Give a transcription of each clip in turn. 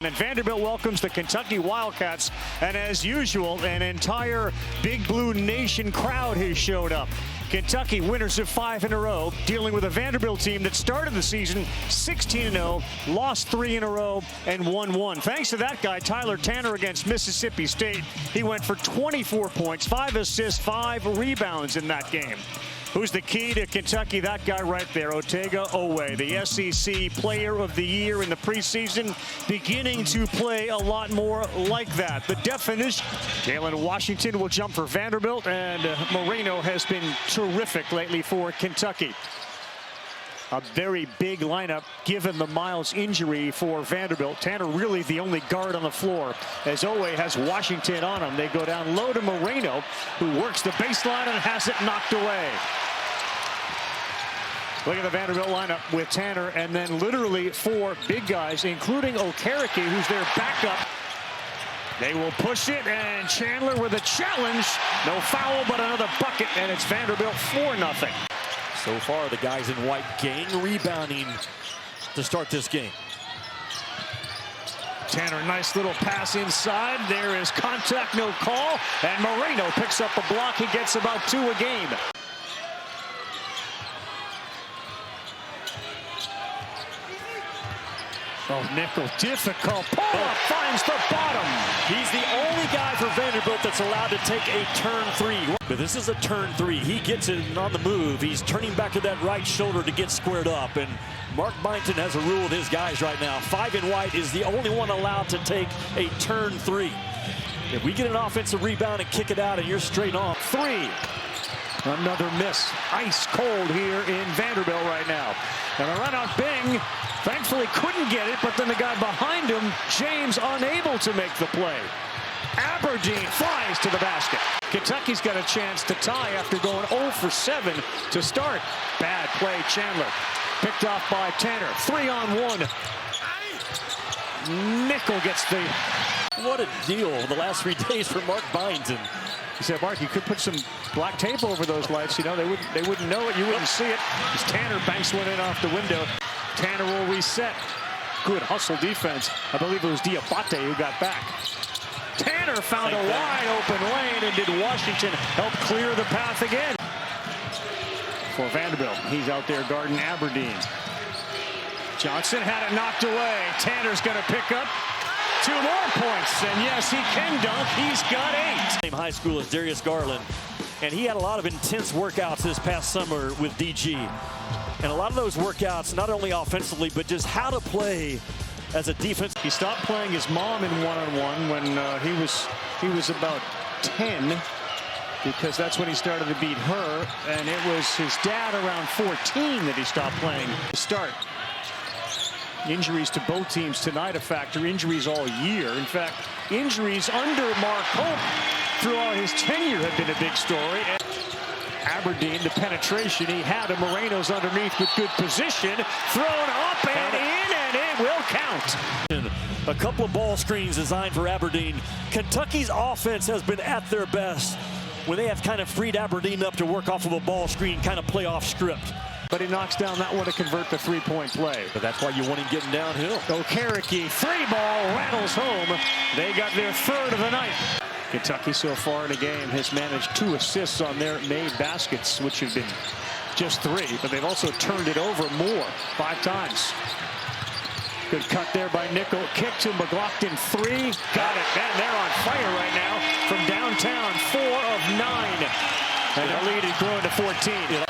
And Vanderbilt welcomes the Kentucky Wildcats, and as usual, an entire Big Blue Nation crowd has showed up. Kentucky, winners of 5 in a row, dealing with a Vanderbilt team that started the season 16-0, lost 3 in a row, and won 1. Thanks to that guy, Tyler Tanner, against Mississippi State. He went for 24 points, 5 assists, 5 rebounds in that game. Who's the key to Kentucky? That guy right there, Otega Owe, the SEC Player of the Year in the preseason, beginning to play a lot more like that. The definition, Jalen Washington will jump for Vanderbilt, and Moreno has been terrific lately for Kentucky. A very big lineup given the Miles injury for Vanderbilt. Tanner really the only guard on the floor as Owe has Washington on him. They go down low to Moreno, who works the baseline and has it knocked away. Look at the Vanderbilt lineup with Tanner and then literally 4 big guys, including Okereke, who's their backup. They will push it, and Chandler with a challenge. No foul, but another bucket, and it's Vanderbilt 4-0. So far, the guys in white gang rebounding to start this game. Tanner, nice little pass inside. There is contact, no call. And Moreno picks up the block. He gets about 2 a game. Oh, Nickel, difficult pull-up, finds the bottom. He's the only guy for Vanderbilt that's allowed to take a turn 3. But this is a turn 3. He gets it on the move. He's turning back to that right shoulder to get squared up. And Mark Byington has a rule with his guys right now. 5 in white is the only one allowed to take a turn 3. If we get an offensive rebound and kick it out and you're straight on. 3. Another miss. Ice cold here in Vanderbilt right now. And a run out Bing. Thankfully couldn't get it, but then the guy behind him, James, unable to make the play. Aberdeen flies to the basket. Kentucky's got a chance to tie after going 0 for 7 to start. Bad play, Chandler. Picked off by Tanner. 3-on-1. Nickel gets the... What a deal the last 3 days for Mark Byington. He said, Mark, you could put some black tape over those lights. You know, they wouldn't know it. You wouldn't see it. As Tanner banks one in off the window. Tanner will reset. Good hustle defense. I believe it was Diabate who got back. Tanner found a wide open lane, and did Washington help clear the path again? For Vanderbilt, he's out there guarding Aberdeen. Johnson had it knocked away. Tanner's going to pick up 2 more points, and yes, he can dunk. He's got 8. Same high school as Darius Garland, and he had a lot of intense workouts this past summer with DG. And a lot of those workouts, not only offensively, but just how to play as a defense. He stopped playing his mom in one-on-one when he was about 10, because that's when he started to beat her, and it was his dad around 14 that he stopped playing to start. Injuries to both teams tonight a factor. Injuries all year. In fact, injuries under Mark Hope throughout his tenure have been a big story. Aberdeen, the penetration he had, and Moreno's underneath with good position. Thrown up and in, and it will count. A couple of ball screens designed for Aberdeen. Kentucky's offense has been at their best when they have kind of freed Aberdeen up to work off of a ball screen, kind of play off script. But he knocks down that one to convert the 3-point play. But that's why you want him getting downhill. Okereke, 3-ball, rattles home. They got their 3rd of the night. Kentucky so far in the game has managed 2 assists on their made baskets, which have been just 3, but they've also turned it over more, 5 times. Good cut there by Nickel. Kick to McGlockton, 3. Got it. And they're on fire right now from downtown. 4 of 9. And the lead is growing to 14.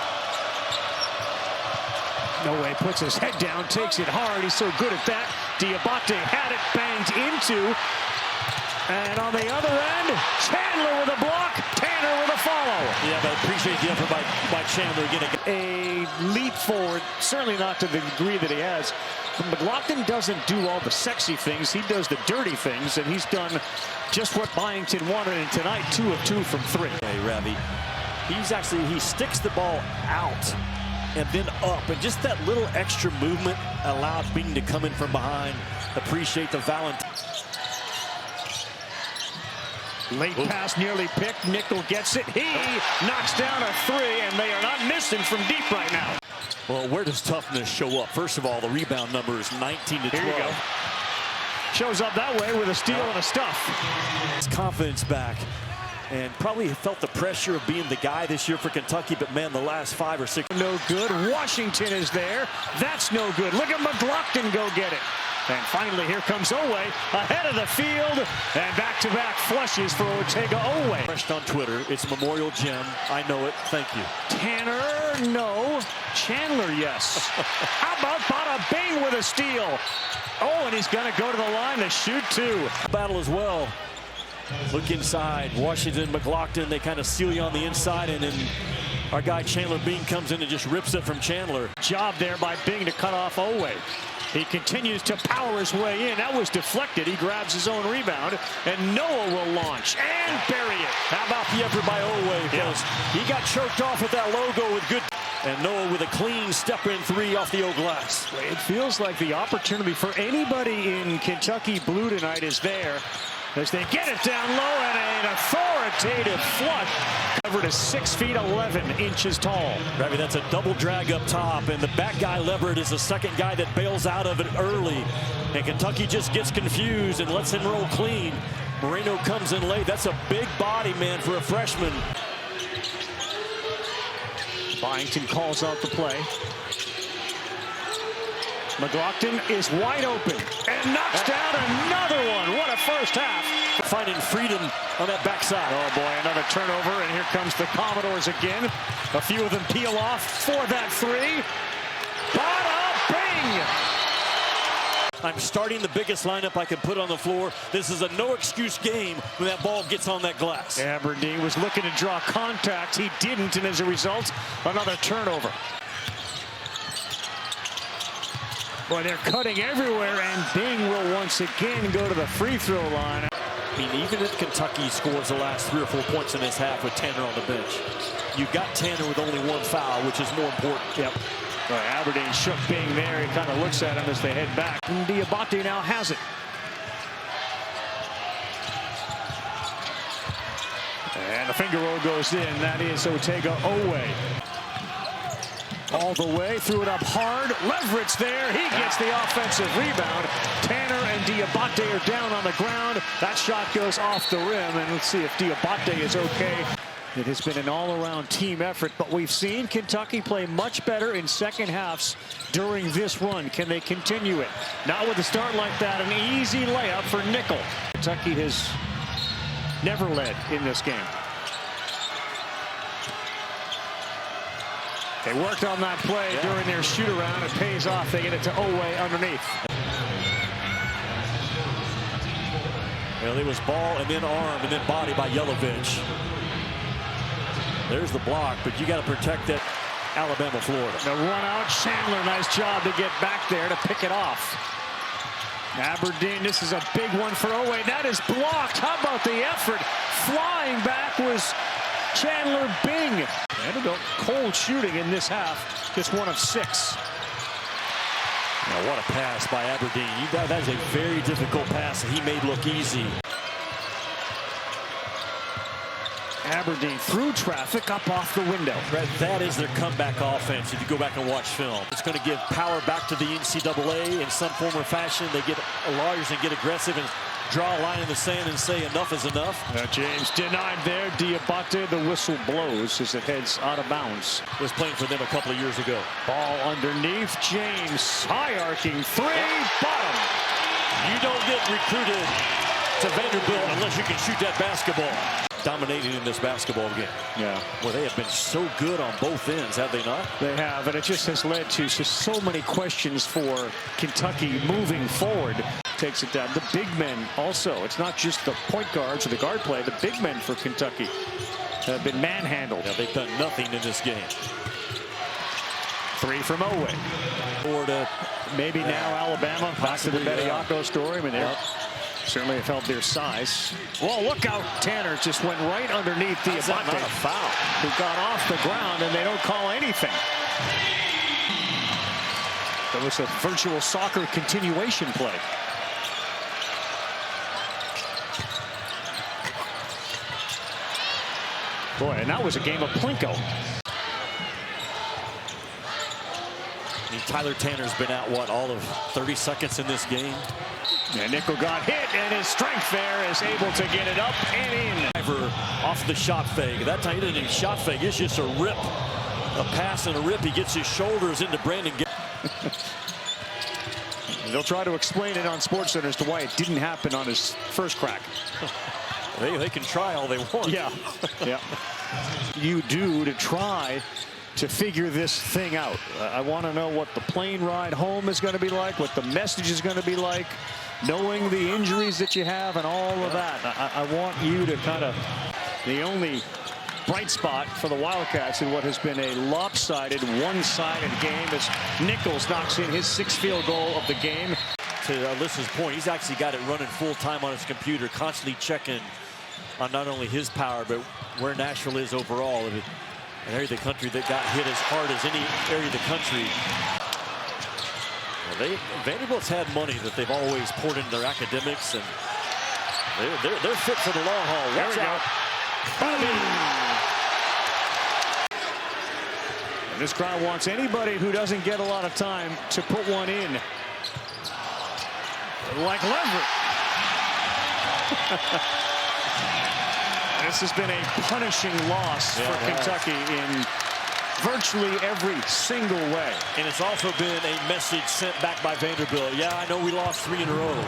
No way, puts his head down, takes it hard. He's so good at that. Diabate had it, banged into. And on the other end, Chandler with a block, Tanner with a follow. Yeah, but I appreciate the effort by Chandler getting a leap forward, certainly not to the degree that he has. But McGlockton doesn't do all the sexy things. He does the dirty things, and he's done just what Byington wanted. And tonight, 2 of 2 from 3. Hey, Ravi, he sticks the ball out and then up, and just that little extra movement allows Bean to come in from behind. Appreciate the Valentine. Late pass nearly picked. Nickel gets it. He knocks down a 3, and they are not missing from deep right now. Well, where does toughness show up? First of all, the rebound number is 19 to 12. Here you go. shows up that way with a steal and a stuff. His confidence back. And probably felt the pressure of being the guy this year for Kentucky, but man, the last 5 or 6. No good. Washington is there. That's no good. Look at McGlockton go get it. And finally, here comes Owe ahead of the field. And back-to-back flushes for Otega Owe. Fresh on Twitter. It's Memorial Gym. I know it. Thank you. Tanner, no. Chandler, yes. How about Bada Bing with a steal? Oh, and he's going to go to the line to shoot two. Battle as well. Look inside. Washington, McGlockton, they kind of seal you on the inside, and then our guy Chandler Bing comes in and just rips it from Chandler. Job there by Bing to cut off Owe. He continues to power his way in. That was deflected. He grabs his own rebound, and Noah will launch and bury it. How about the effort by Owe? Because he got choked off with that logo with good. And Noah with a clean step-in 3 off the O glass. It feels like the opportunity for anybody in Kentucky blue tonight is there, as they get it down low and an authoritative flush. Covered is 6 feet 11 inches tall. Ravi, that's a double drag up top, and the back guy Leverett is the second guy that bails out of it early. And Kentucky just gets confused and lets him roll clean. Moreno comes in late. That's a big body, man, for a freshman. Byington calls out the play. McGlockton is wide open and knocks down another one. What a first half. Finding freedom on that backside. Oh boy, another turnover, and here comes the Commodores again. A few of them peel off for that three. Bada Bing! I'm starting the biggest lineup I can put on the floor. This is a no-excuse game when that ball gets on that glass. Aberdeen was looking to draw contact. He didn't, and as a result, another turnover. Boy, they're cutting everywhere, and Bing will once again go to the free throw line. I mean, even if Kentucky scores the last 3 or 4 points in this half with Tanner on the bench, you got Tanner with only 1 foul, which is more important. Yep. Aberdeen shook Bing there. He kind of looks at him as they head back. Diabate now has it. And the finger roll goes in. That is Otega Owe. All the way, threw it up hard. Leverett's there. He gets the offensive rebound. Tanner and Diabate are down on the ground. That shot goes off the rim, and let's see if Diabate is okay. It has been an all-around team effort, but we've seen Kentucky play much better in second halves during this run. Can they continue it? Not with a start like that. An easy layup for Nickel. Kentucky has never led in this game. They worked on that play during their shoot-around. It pays off. They get it to Owe underneath. Well, it was ball and then arm and then body by Yelovich. There's the block, but you got to protect that Alabama, Florida. The run out, Chandler, nice job to get back there to pick it off. Aberdeen, this is a big one for Owe. That is blocked. How about the effort? Flying back was Chandler Bing. Vanderbilt cold shooting in this half, just 1 of 6. Now, what a pass by Aberdeen. That is a very difficult pass that he made look easy. Aberdeen through traffic up off the window. That is their comeback offense if you go back and watch film. It's going to give power back to the NCAA in some form or fashion. They get lawyers and get aggressive and draw a line in the sand and say enough is enough. James denied there. Diabate, the whistle blows as it heads out of bounds. Was playing for them a couple of years ago. Ball underneath. James high arcing three. Bottom. You don't get recruited to Vanderbilt unless you can shoot that basketball. Dominating in this basketball game. Yeah. Well, they have been so good on both ends, have they not? They have, and it just has led to just so many questions for Kentucky moving forward. Takes it down. The big men also. It's not just the point guards or the guard play. The big men for Kentucky have been manhandled. Yeah, they've done nothing in this game. Three from Owe. Florida. Maybe now Alabama. Back to the Bediako story. I mean, they're certainly have held their size. Well, look out. Tanner just went right underneath Diabate. Not a foul. Who got off the ground, and they don't call anything. That was a virtual soccer continuation play. Boy, and that was a game of Plinko. I mean, Tyler Tanner's been out, what, all of 30 seconds in this game? And Nickel got hit, and his strength there is able to get it up and in. Off the shot fake. That time he didn't even shot fake. It's just a rip. A pass and a rip. He gets his shoulders into Brandon. They'll try to explain it on SportsCenter as to why it didn't happen on his first crack. They can try all they want. Yeah. Yeah. You do to try to figure this thing out. I want to know what the plane ride home is going to be like, what the message is going to be like, knowing the injuries that you have and all of that. I want you to kind of, the only bright spot for the Wildcats in what has been a lopsided, one-sided game as Nichols knocks in his 6th field goal of the game. To Alyssa's point, he's actually got it running full time on his computer, constantly checking on not only his power, but where Nashville is overall. An area of the country that got hit as hard as any area of the country. Vanderbilt's had money that they've always poured into their academics, and they're fit for the long haul. Watch out. And this crowd wants anybody who doesn't get a lot of time to put one in. Like Leverett. This has been a punishing loss for Kentucky in virtually every single way. And it's also been a message sent back by Vanderbilt. Yeah, I know we lost 3 in a row.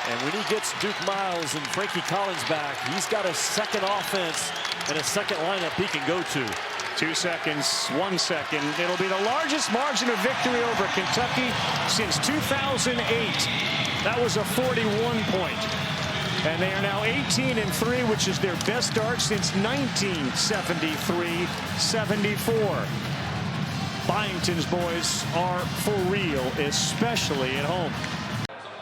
And when he gets Duke Miles and Frankie Collins back, he's got a second offense and a second lineup he can go to. 2 seconds, 1 second. It'll be the largest margin of victory over Kentucky since 2008. That was a 41-point. And they are now 18-3, which is their best start since 1973-74. Byington's boys are for real, especially at home.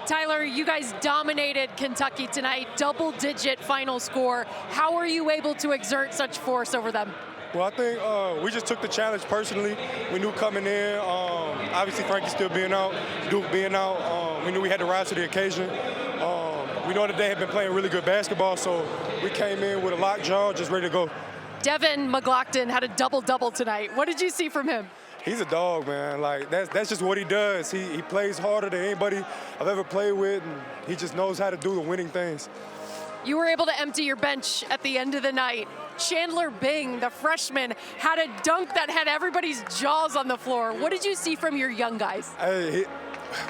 Tyler, you guys dominated Kentucky tonight, double-digit final score. How are you able to exert such force over them? Well, I think we just took the challenge personally. We knew coming in, obviously Frankie still being out, Duke being out, we knew we had to rise to the occasion. We know that they have been playing really good basketball, so we came in with a locked jaw, just ready to go. Devin McGlockton had a double-double tonight. What did you see from him? He's a dog, man. Like, that's just what he does. He plays harder than anybody I've ever played with, and he just knows how to do the winning things. You were able to empty your bench at the end of the night. Chandler Bing, the freshman, had a dunk that had everybody's jaws on the floor. What did you see from your young guys? Hey,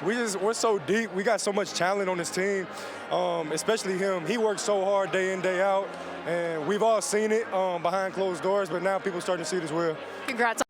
we're so deep. We got so much talent on this team, especially him. He works so hard day in, day out, and we've all seen it behind closed doors, but now people are starting to see it as well. Congrats.